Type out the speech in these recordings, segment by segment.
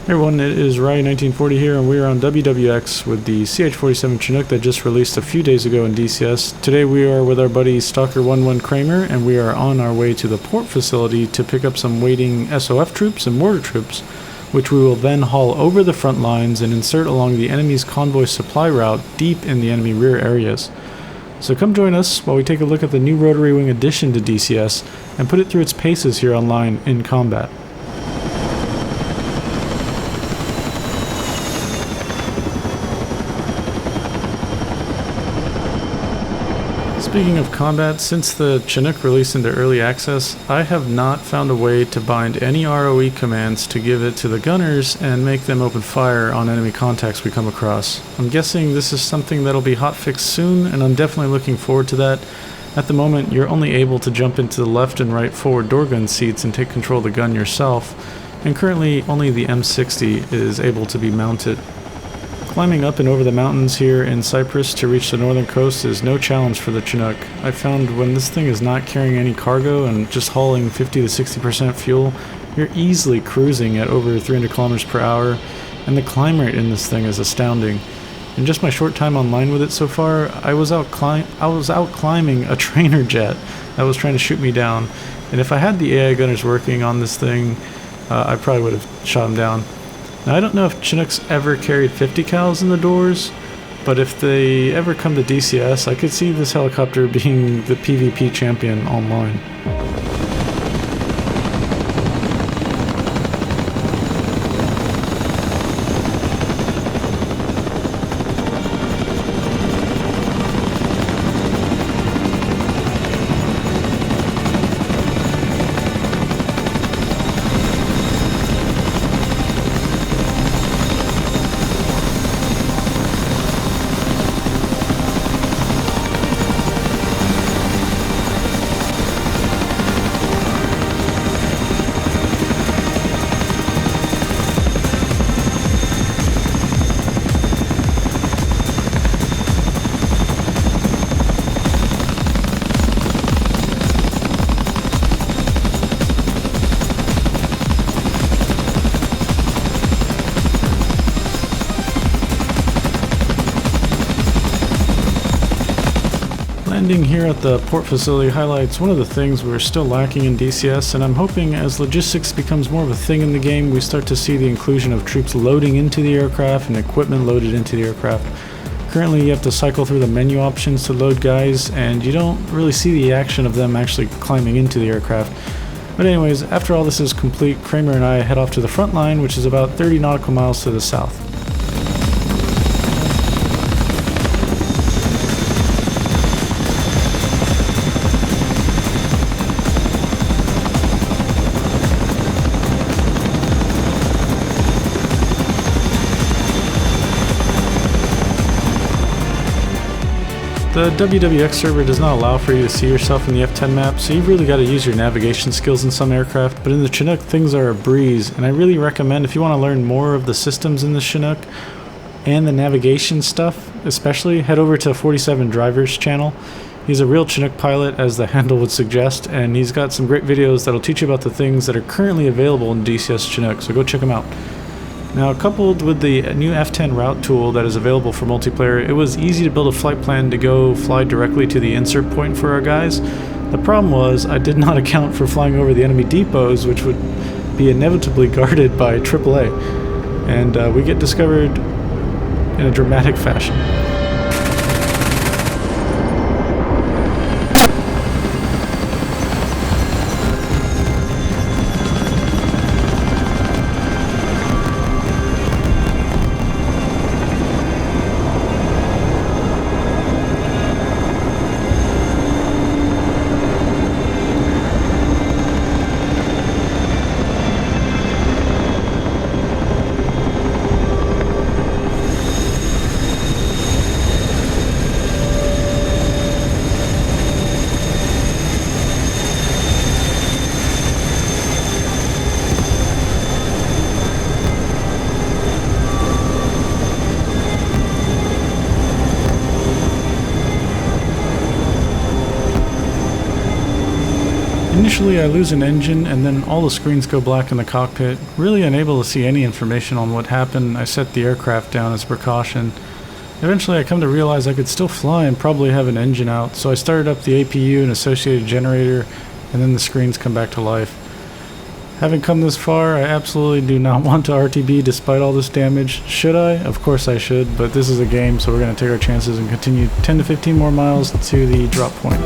Hey everyone, it is Ryan1940 here, and we are on WWX with the CH-47 Chinook that just released a few days ago in DCS. Today we are with our buddy Stalker11 Kramer, and we are on our way to the port facility to pick up some waiting SOF troops and mortar troops, which we will then haul over the front lines and insert along the enemy's convoy supply route deep in the enemy rear areas. So come join us while we take a look at the new rotary wing addition to DCS and put it through its paces here online in combat. Speaking of combat, since the Chinook released into early access, I have not found a way to bind any ROE commands to give it to the gunners and make them open fire on enemy contacts we come across. I'm guessing this is something that'll be hotfixed soon, and I'm definitely looking forward to that. At the moment, you're only able to jump into the left and right forward door gun seats and take control of the gun yourself, and currently only the M60 is able to be mounted. Climbing up and over the mountains here in Cyprus to reach the northern coast is no challenge for the Chinook. I found when this thing is not carrying any cargo and just hauling 50 to 60% fuel, you're easily cruising at over 300 kilometers per hour, and the climb rate in this thing is astounding. In just my short time online with it so far, I was out climbing a trainer jet that was trying to shoot me down, and if I had the AI gunners working on this thing, I probably would have shot him down. Now, I don't know if Chinooks ever carried 50 cals in the doors, but if they ever come to DCS, I could see this helicopter being the PvP champion online. Landing here at the port facility highlights one of the things we're still lacking in DCS, and I'm hoping as logistics becomes more of a thing in the game, we start to see the inclusion of troops loading into the aircraft and equipment loaded into the aircraft. Currently you have to cycle through the menu options to load guys, and you don't really see the action of them actually climbing into the aircraft. But anyways, after all this is complete, Kramer and I head off to the front line, which is about 30 nautical miles to the south. The WWX server does not allow for you to see yourself in the F10 map, so you've really got to use your navigation skills in some aircraft, but in the Chinook things are a breeze, and I really recommend if you want to learn more of the systems in the Chinook and the navigation stuff, especially, head over to 47 Driver's channel. He's a real Chinook pilot, as the handle would suggest, and he's got some great videos that'll teach you about the things that are currently available in DCS Chinook, so go check them out. Now, coupled with the new F10 route tool that is available for multiplayer, it was easy to build a flight plan to go fly directly to the insert point for our guys. The problem was I did not account for flying over the enemy depots, which would be inevitably guarded by AAA, and we get discovered in a dramatic fashion. Eventually I lose an engine and then all the screens go black in the cockpit, really unable to see any information on what happened. I set the aircraft down as a precaution. Eventually I come to realize I could still fly and probably have an engine out, so I started up the APU and associated generator, and then the screens come back to life. Having come this far, I absolutely do not want to RTB despite all this damage. Should I? Of course I should, but this is a game, so we're going to take our chances and continue 10 to 15 more miles to the drop point.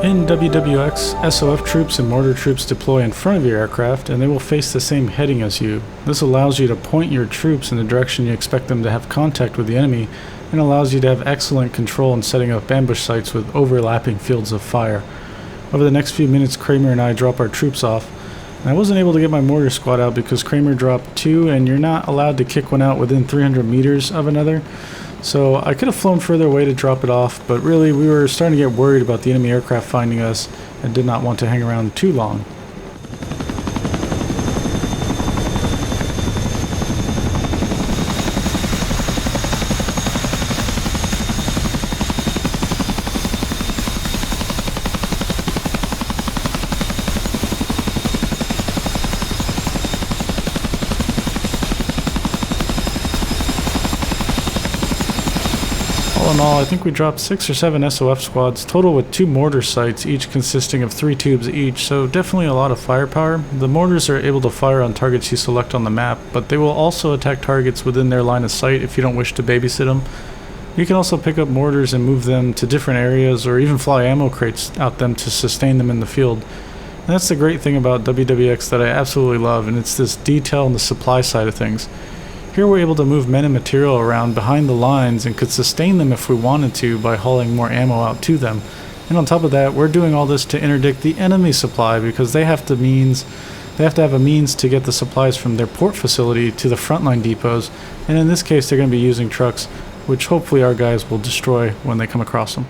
In WWX, SOF troops and mortar troops deploy in front of your aircraft, and they will face the same heading as you. This allows you to point your troops in the direction you expect them to have contact with the enemy, and allows you to have excellent control in setting up ambush sites with overlapping fields of fire. Over the next few minutes, Kramer and I drop our troops off, and I wasn't able to get my mortar squad out because Kramer dropped 2, and you're not allowed to kick one out within 300 meters of another. So I could have flown further away to drop it off, but really we were starting to get worried about the enemy aircraft finding us and did not want to hang around too long. All in all, I think we dropped 6 or 7 SOF squads, total with 2 mortar sites, each consisting of 3 tubes each, so definitely a lot of firepower. The mortars are able to fire on targets you select on the map, but they will also attack targets within their line of sight if you don't wish to babysit them. You can also pick up mortars and move them to different areas, or even fly ammo crates out them to sustain them in the field. And that's the great thing about WWX that I absolutely love, and it's this detail on the supply side of things. Here we're able to move men and material around behind the lines and could sustain them if we wanted to by hauling more ammo out to them. And on top of that, we're doing all this to interdict the enemy supply because they have to have a means to get the supplies from their port facility to the frontline depots, and in this case they're going to be using trucks, which hopefully our guys will destroy when they come across them.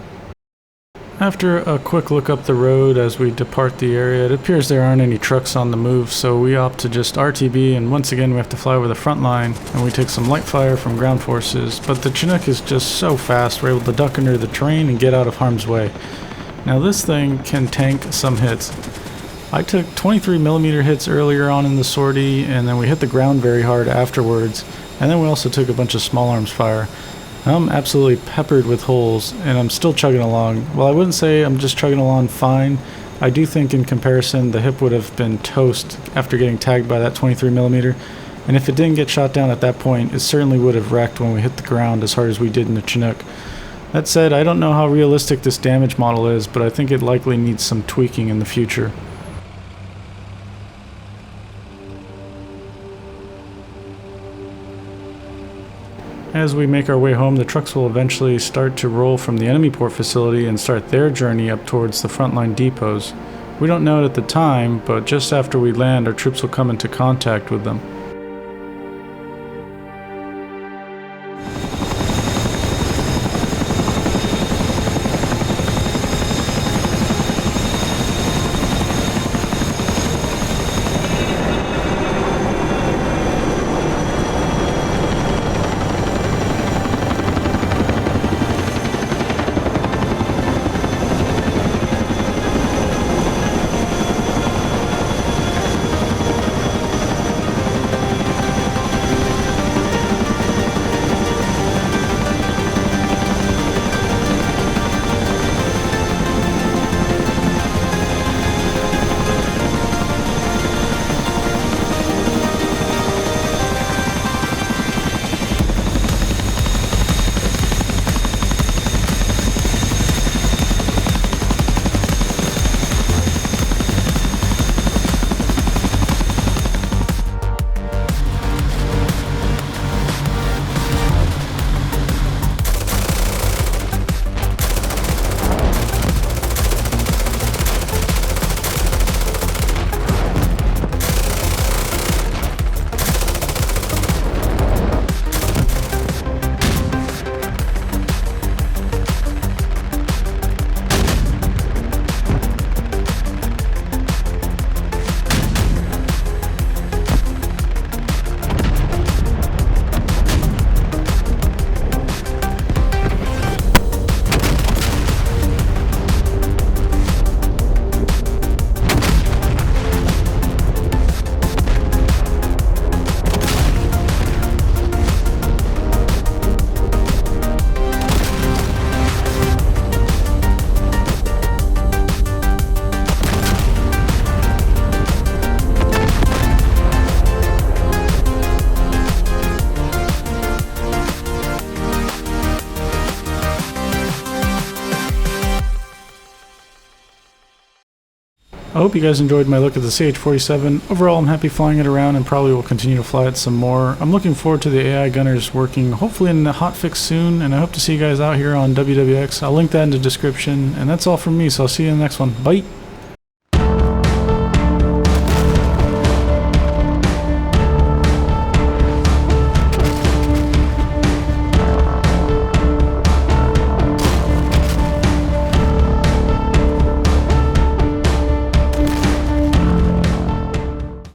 After a quick look up the road as we depart the area, it appears there aren't any trucks on the move, so we opt to just RTB, and once again we have to fly over the front line, and we take some light fire from ground forces, but the Chinook is just so fast we're able to duck under the terrain and get out of harm's way. Now this thing can tank some hits. I took 23mm hits earlier on in the sortie, and then we hit the ground very hard afterwards, and then we also took a bunch of small arms fire. I'm absolutely peppered with holes, and I'm still chugging along. Well, I wouldn't say I'm just chugging along fine. I do think in comparison the hip would have been toast after getting tagged by that 23mm, and if it didn't get shot down at that point, it certainly would have wrecked when we hit the ground as hard as we did in the Chinook. That said, I don't know how realistic this damage model is, but I think it likely needs some tweaking in the future. As we make our way home, the trucks will eventually start to roll from the enemy port facility and start their journey up towards the frontline depots. We don't know it at the time, but just after we land, our troops will come into contact with them. I hope you guys enjoyed my look at the CH-47. Overall, I'm happy flying it around and probably will continue to fly it some more. I'm looking forward to the AI gunners working hopefully in the hotfix soon, and I hope to see you guys out here on WWX. I'll link that in the description, and that's all from me, so I'll see you in the next one. Bye!